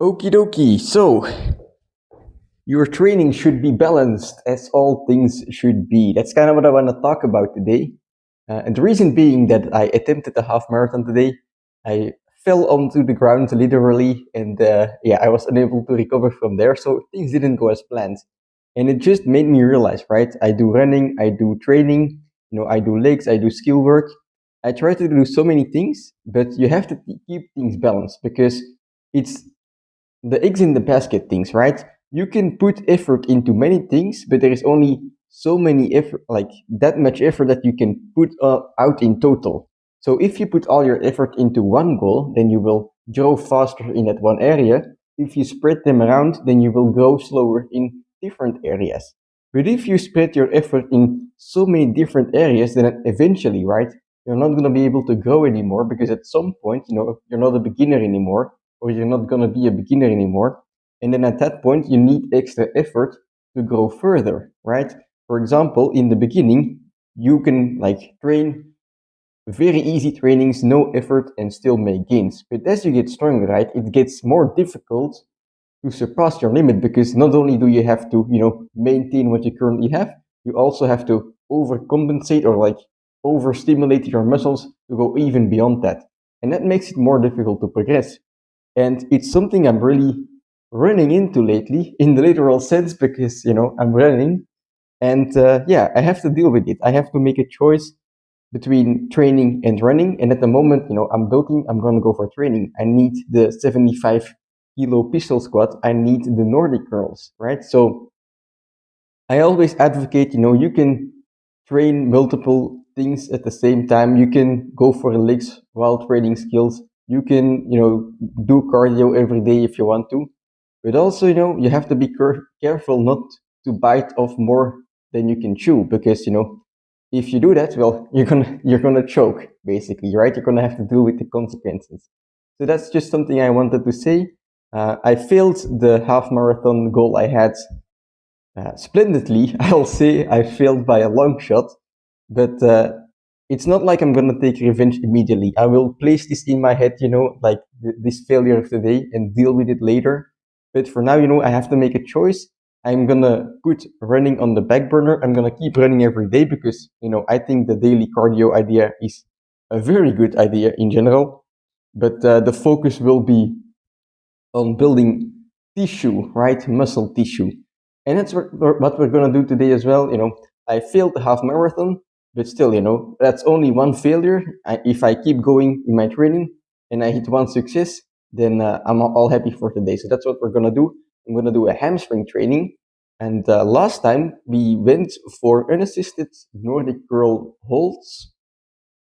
Okie dokie. So, your training should be balanced as all things should be. That's kind of what I want to talk about today. And the reason being that I attempted a half marathon today. I fell onto the ground literally, and I was unable to recover from there. So things didn't go as planned. And it just made me realize, right? I do running, I do training, I do legs, I do skill work. I try to do so many things, but you have to keep things balanced because it's the eggs in the basket things, right? You can put effort into many things, but there is only so many effort, like that much effort that you can put out in total. So if you put all your effort into one goal, then you will grow faster in that one area. If you spread them around, then you will grow slower in different areas. But if you spread your effort in so many different areas, then eventually, right, you're not going to be able to grow anymore because at some point, you're not a beginner anymore, or you're not going to be a beginner anymore. And then at that point, you need extra effort to grow further, right? For example, in the beginning, you can train very easy trainings, no effort, and still make gains. But as you get stronger, right, it gets more difficult to surpass your limit because not only do you have to, maintain what you currently have, you also have to overcompensate or overstimulate your muscles to go even beyond that. And that makes it more difficult to progress. And it's something I'm really running into lately in the literal sense because, I'm running and I have to deal with it. I have to make a choice between training and running. And at the moment, I'm bulking, I'm going to go for training. I need the 75 kilo pistol squat. I need the Nordic curls, right? So I always advocate, you can train multiple things at the same time. You can go for legs while training skills. You can, do cardio every day if you want to. But also, you have to be careful not to bite off more than you can chew because, if you do that, well, you're gonna choke basically, right? You're gonna have to deal with the consequences. So that's just something I wanted to say. I failed the half marathon goal I had splendidly. I'll say I failed by a long shot, but it's not like I'm gonna take revenge immediately. I will place this in my head, this failure of today, and deal with it later. But for now, I have to make a choice. I'm gonna put running on the back burner. I'm gonna keep running every day because I think the daily cardio idea is a very good idea in general. But the focus will be on building tissue, right? Muscle tissue. And that's what we're gonna do today as well. I failed the half marathon, but still, that's only one failure. If I keep going in my training and I hit one success, then I'm all happy for today. So that's what we're gonna do. I'm gonna do a hamstring training. And last time we went for unassisted Nordic curl holds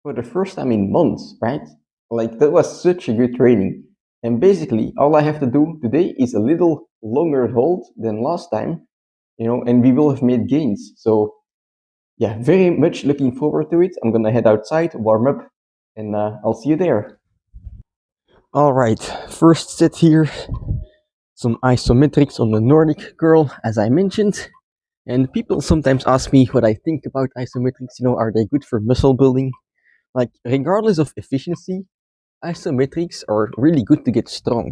for the first time in months, right? Like that was such a good training. And basically, all I have to do today is a little longer hold than last time, and we will have made gains. So, yeah, very much looking forward to it. I'm gonna head outside, warm up, and I'll see you there. All right, first set here, some isometrics on the Nordic curl, as I mentioned. And people sometimes ask me what I think about isometrics. Are they good for muscle building? Like, regardless of efficiency, isometrics are really good to get strong,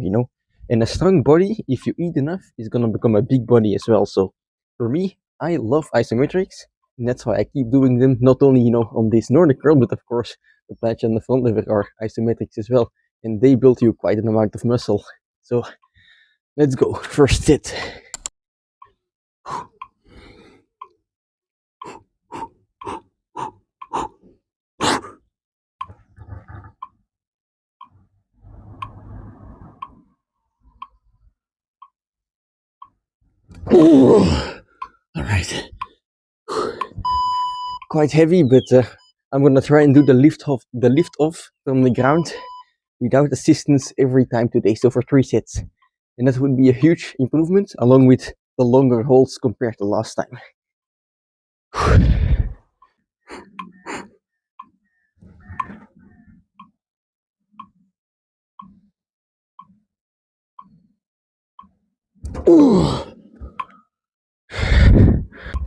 And a strong body, if you eat enough, is gonna become a big body as well. So for me, I love isometrics, and that's why I keep doing them, not only, on this Nordic curl, but of course the patch and the front lever are isometrics as well. And they build you quite an amount of muscle. So let's go. First set. All right. Quite heavy, but I'm gonna try and do the lift off from the ground without assistance every time today. So for 3 sets, and that would be a huge improvement along with the longer holds compared to last time.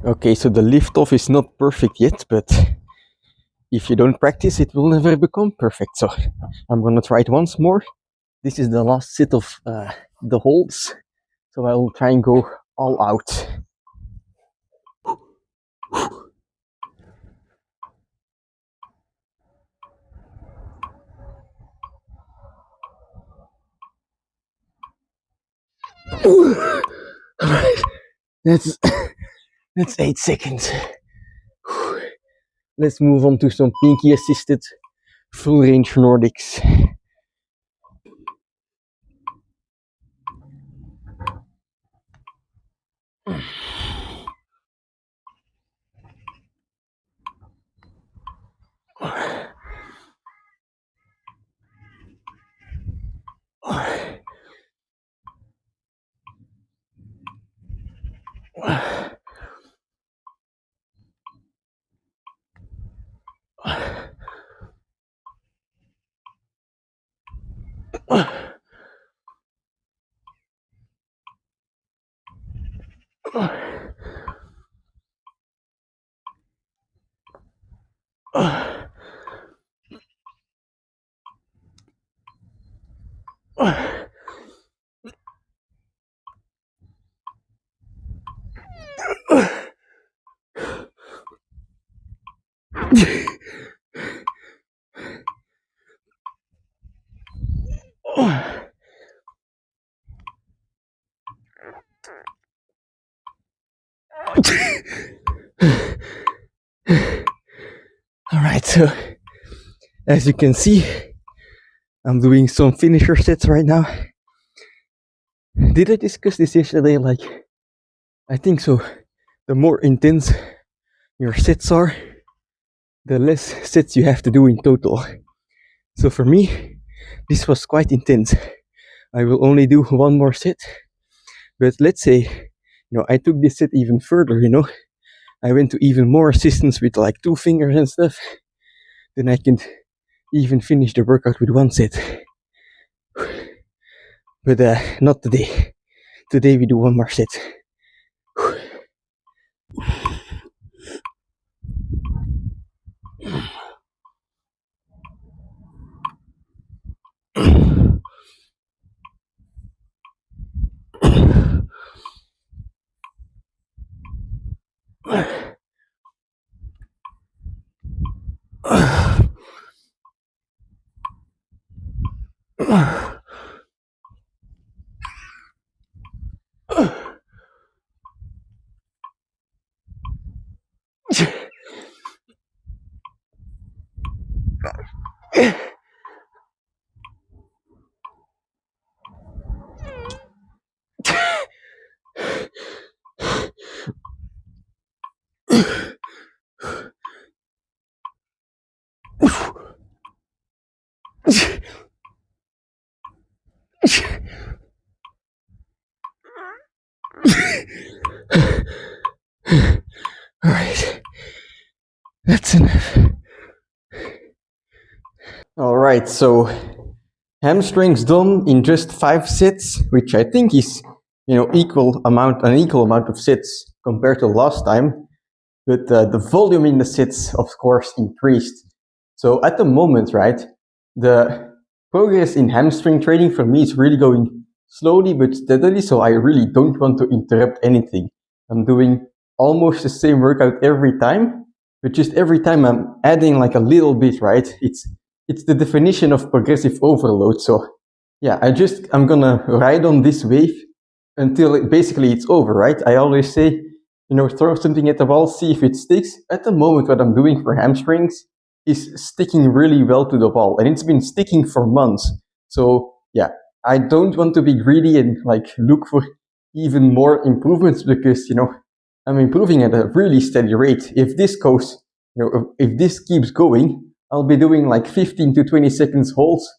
Okay, so the lift off is not perfect yet, but if you don't practice, it will never become perfect. So I'm gonna try it once more. This is the last set of the holds. So I will try and go all out. Alright, that's 8 seconds. Let's move on to some pinky assisted full range Nordics. Alright, so as you can see, I'm doing some finisher sets right now. Did I discuss this yesterday? Like, I think so. The more intense your sets are, the less sets you have to do in total. So for me, this was quite intense. I will only do one more set. But let's say, I took this set even further, I went to even more assistance with like 2 fingers and stuff. Then I can even finish the workout with 1 set. But not today. Today we do 1 more set. Alright, that's enough. Alright, so hamstrings done in just 5 sets, which I think is, an equal amount of sets compared to last time. But the volume in the sets, of course, increased. So at the moment, right, the progress in hamstring training for me is really going slowly but steadily, so I really don't want to interrupt anything. I'm doing almost the same workout every time, but just every time I'm adding like a little bit, right? It's the definition of progressive overload. So yeah, I'm gonna ride on this wave until it's over, right? I always say, throw something at the wall, see if it sticks. At the moment, what I'm doing for hamstrings is sticking really well to the wall, and it's been sticking for months. So yeah, I don't want to be greedy and like look for even more improvements because, I'm improving at a really steady rate. If this goes, if this keeps going, I'll be doing like 15 to 20 seconds holds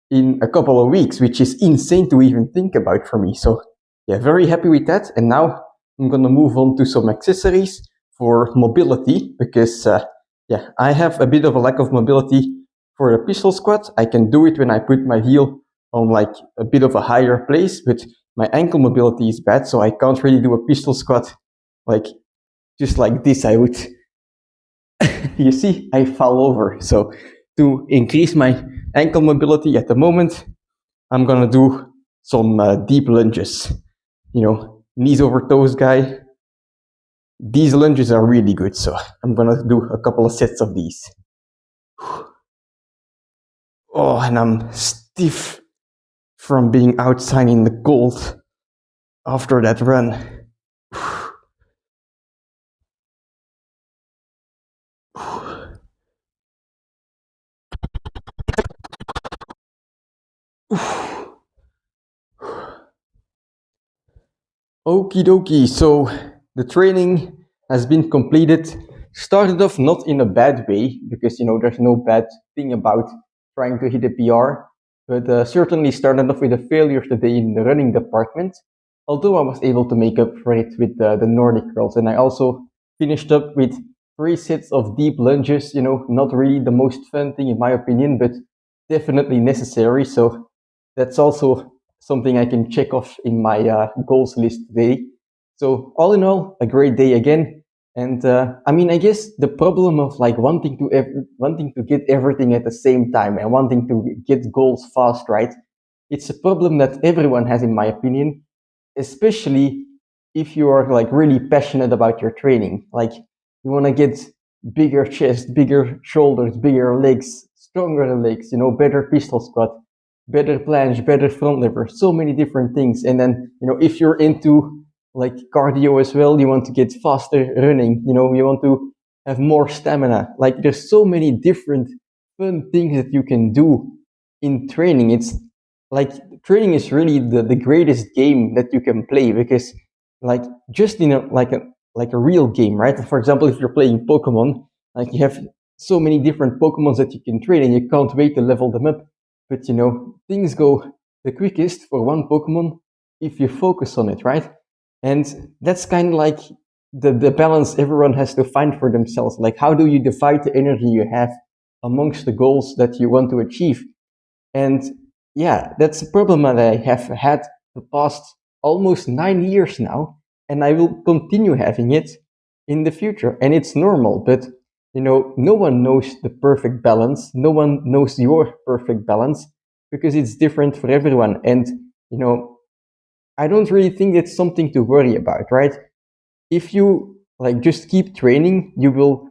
in a couple of weeks, which is insane to even think about for me. So yeah, very happy with that. And now I'm gonna move on to some accessories for mobility because I have a bit of a lack of mobility for the pistol squat. I can do it when I put my heel on like a bit of a higher place, but my ankle mobility is bad, so I can't really do a pistol squat like just like this. I would you see, I fall over. So to increase my ankle mobility at the moment, I'm gonna do some deep lunges. You know, knees over toes guy. These lunges are really good, so I'm gonna do a couple of sets of these. Oh, and I'm stiff from being outside in the cold after that run. Okie dokie, so the training has been completed. Started off not in a bad way, because there's no bad thing about trying to hit a PR, but certainly started off with a failure today in the running department, although I was able to make up for it with the Nordic curls. And I also finished up with 3 sets of deep lunges, not really the most fun thing in my opinion, but definitely necessary. So that's also something I can check off in my goals list today. So all in all, a great day again. And I guess the problem of like wanting to get everything at the same time and wanting to get goals fast, right? It's a problem that everyone has, in my opinion, especially if you are like really passionate about your training. Like you want to get bigger chest, bigger shoulders, bigger legs, stronger legs, better pistol squat, better planche, better front lever, so many different things. And then, if you're into like cardio as well, you want to get faster running, you want to have more stamina. Like there's so many different fun things that you can do in training. It's like training is really the greatest game that you can play, because like just like a real game, right? For example, if you're playing Pokemon, like you have so many different Pokemons that you can train and you can't wait to level them up. But things go the quickest for one Pokemon if you focus on it, right? And that's kind of like the balance everyone has to find for themselves. Like, how do you divide the energy you have amongst the goals that you want to achieve? And yeah, that's a problem that I have had the past almost 9 years now, and I will continue having it in the future. And it's normal, but no one knows the perfect balance. No one knows your perfect balance, because it's different for everyone. And I don't really think it's something to worry about, right? If you like just keep training, you will,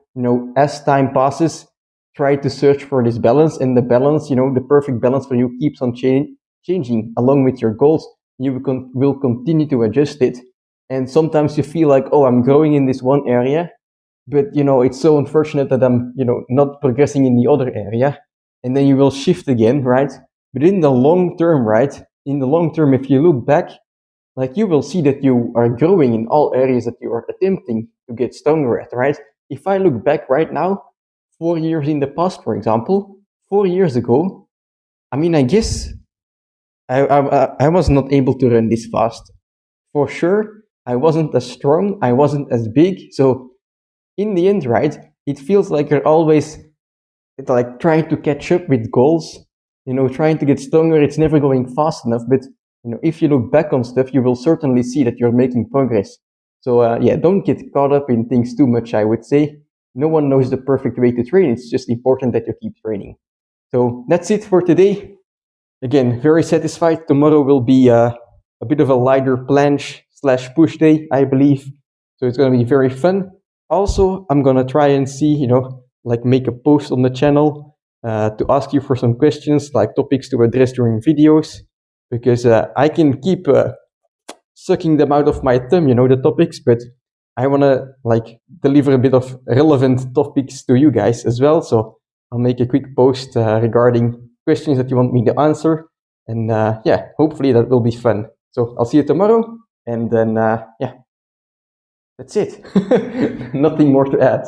as time passes, try to search for this balance, and the balance, the perfect balance for you keeps on changing along with your goals. You will continue to adjust it. And sometimes you feel like, oh, I'm growing in this one area, but it's so unfortunate that I'm, not progressing in the other area. And then you will shift again, right? But in the long term, right? In the long term, if you look back, like you will see that you are growing in all areas that you are attempting to get stronger at, right? If I look back right now, 4 years in the past, for example, 4 years ago, I guess I was not able to run this fast. For sure, I wasn't as strong, I wasn't as big. So in the end, right, it feels like you're always like trying to catch up with goals, trying to get stronger. It's never going fast enough. But if you look back on stuff, you will certainly see that you're making progress. So yeah, don't get caught up in things too much, I would say. No one knows the perfect way to train. It's just important that you keep training. So that's it for today. Again, very satisfied. Tomorrow will be a bit of a lighter planche / push day, I believe. So it's going to be very fun. Also, I'm going to try and see, like make a post on the channel to ask you for some questions, like topics to address during videos, because I can keep sucking them out of my thumb, the topics, but I want to like deliver a bit of relevant topics to you guys as well. So I'll make a quick post regarding questions that you want me to answer. And yeah, hopefully that will be fun. So I'll see you tomorrow. And then, yeah, that's it. Nothing more to add.